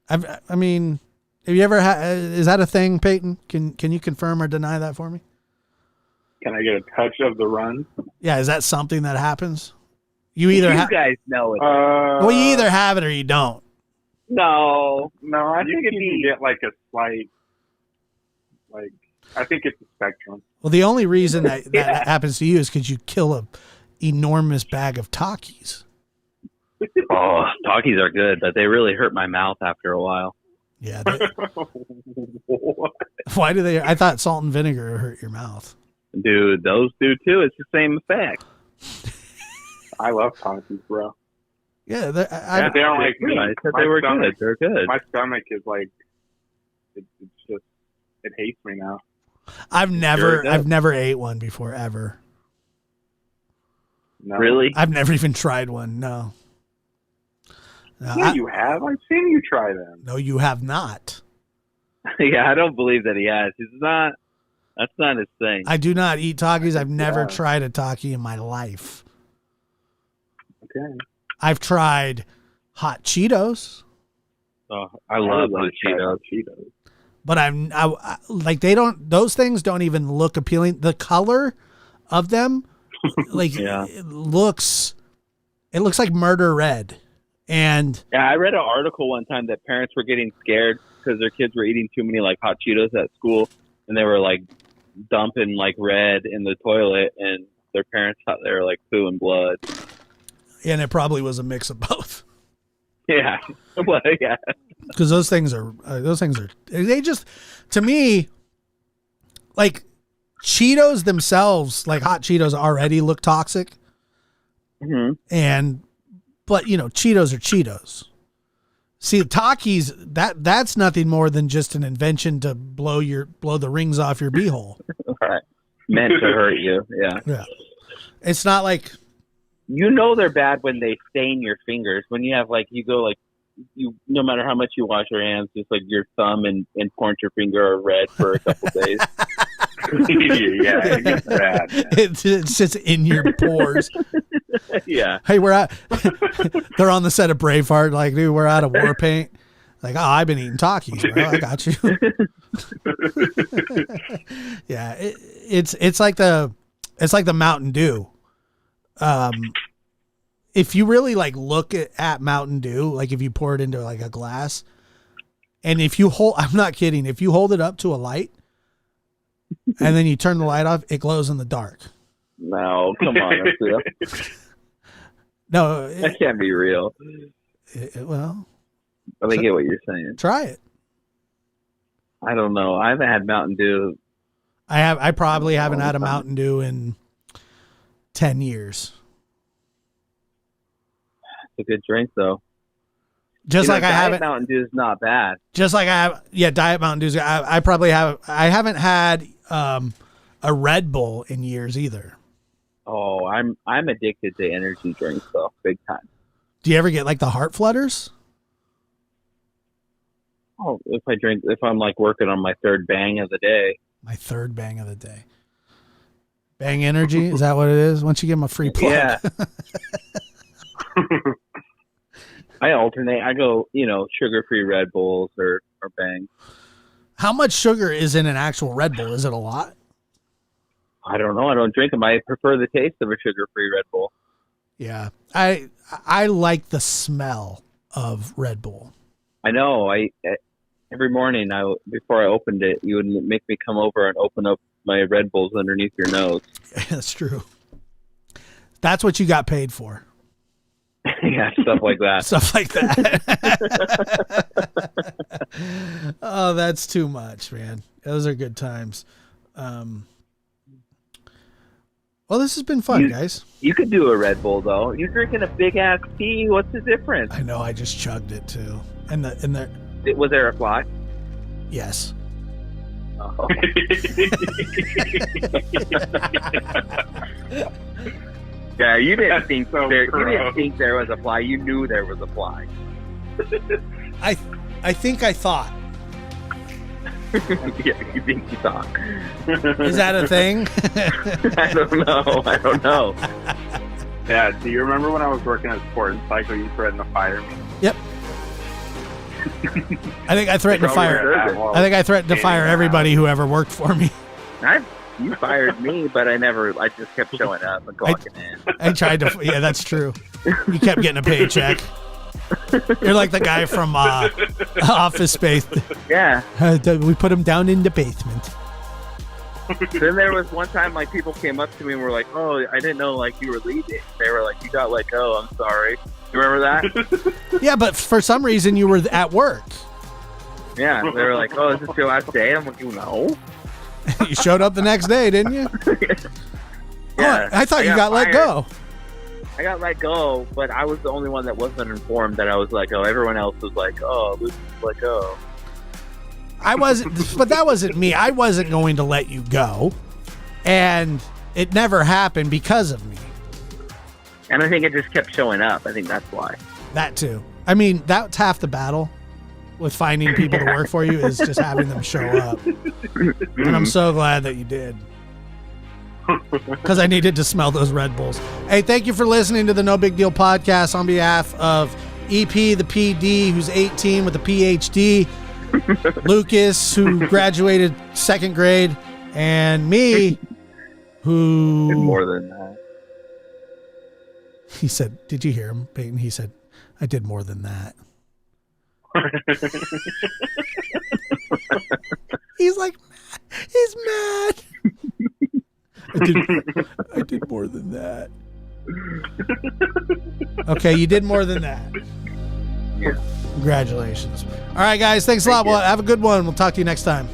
I mean, have you ever had? Is that a thing, Peyton? Can you confirm or deny that for me? Can I get a touch of the run? Yeah, is that something that happens? You either guys know it. Well, you either have it or you don't. No, I think you can get like a slight, like I think it's a spectrum. Well, the only reason that happens to you is because you kill a enormous bag of Takis. Oh, Takis are good, but they really hurt my mouth after a while. Yeah. Why do they? I thought salt and vinegar hurt your mouth. Dude, those do too. It's the same effect. I love Takis, bro. Yeah, they don't like me. I said they were good. They're good. My stomach is like, it's just, it hates me now. I've never ate one before ever. No. Really? I've never even tried one. No. Yeah, you have. I've seen you try them. No, you have not. Yeah, I don't believe that he has. That's not his thing. I do not eat Takis. I've never tried a Taki in my life. Okay. I've tried hot Cheetos. Oh, I love hot Cheetos. But I like those things don't even look appealing. The color of them, like it looks like murder red. And yeah, I read an article one time that parents were getting scared because their kids were eating too many like hot Cheetos at school, and they were like dumping like red in the toilet, and their parents thought they were like poo and blood. And it probably was a mix of both. Yeah, well, yeah. Because those things are they just, to me, like Cheetos themselves, like hot Cheetos already look toxic. Mm-hmm. But you know, Cheetos are Cheetos. See, Takis, that's nothing more than just an invention to blow the rings off your beehole. Right. Meant to hurt you. Yeah. Yeah. It's not like, you know, they're bad when they stain your fingers. When you have like, you go like, no matter how much you wash your hands, just like your thumb and pointer finger are red for a couple days. Yeah, it gets bad. It's just in your pores. Yeah. Hey, they're on the set of Braveheart, like, dude, we're out of war paint. Like, oh, I've been eating Takis, bro. I got you. Yeah, it's like the Mountain Dew. If you really like look at Mountain Dew, like if you pour it into like a glass, and if you I'm not kidding, if you hold it up to a light and then you turn the light off, it glows in the dark. No, come on, that's real. No, that can't be real. Well, I get what you're saying. Try it. I don't know. I haven't had Mountain Dew. I probably haven't had a Mountain Dew in 10 years. It's a good drink, though. Just like I haven't. Mountain Dew is not bad. Just like I have, Diet Mountain Dew. I probably have. I haven't had a Red Bull in years either. Oh, I'm addicted to energy drinks though, big time. Do you ever get like the heart flutters? Oh, if I'm like working on my third bang of the day. My third bang of the day. Bang Energy, is that what it is? Once you give them a free plug. Yeah. I alternate. I go, sugar-free Red Bulls or Bang. How much sugar is in an actual Red Bull? Is it a lot? I don't know. I don't drink them. I prefer the taste of a sugar-free Red Bull. Yeah. I like the smell of Red Bull. I know. Every morning, before I opened it, you would make me come over and open up my Red Bulls underneath your nose. That's true. That's what you got paid for. Yeah, stuff like that. Stuff like that. Oh, that's too much, man. Those are good times. Well, this has been fun, guys. You could do a Red Bull though. You're drinking a big ass tea. What's the difference? I know. I just chugged it too. And Was there a fly? Yes. Oh. Yeah, you didn't think so there. You gross. didn't think there was a fly. You knew there was a fly. I think I thought. Yeah, you think you thought. Is that a thing? I don't know. Yeah, do you remember when I was working at Sport and Cycle, you threatened to fire me? Yep. I think I threatened to fire. I think I threatened to fire everybody who ever worked for me. You fired me, but I just kept showing up and clocking in. I tried to. Yeah, that's true. You kept getting a paycheck. You're like the guy from Office Space. Yeah. We put him down in the basement. Then there was one time, like, people came up to me and were like, "Oh, I didn't know, like, you were leaving." They were like, "You got let go. I'm sorry." You remember that? Yeah, but for some reason you were at work. Yeah. They were like, "Oh, is this your last day?" I'm like, "No." You showed up the next day, didn't you? Yeah. Oh, I thought you got let go. I got let go, but I was the only one that wasn't informed that I was let go. Everyone else was like, "Oh, Luke let go." I wasn't, but that wasn't me. I wasn't going to let you go, and it never happened because of me. And I think it just kept showing up. I think that's why. That too. I mean, that's half the battle with finding people to work for you is just having them show up. And I'm so glad that you did. Because I needed to smell those Red Bulls. Hey, thank you for listening to the No Big Deal podcast on behalf of EP, the PD, who's 18 with a PhD, Lucas, who graduated 2nd grade, and me, who... Did more than that. He said, did you hear him, Peyton? He said, I did more than that. He's like, he's mad. I did more than that. Okay, you did more than that. Yeah. Congratulations. All right, guys, thanks a lot. Well, have a good one. We'll talk to you next time.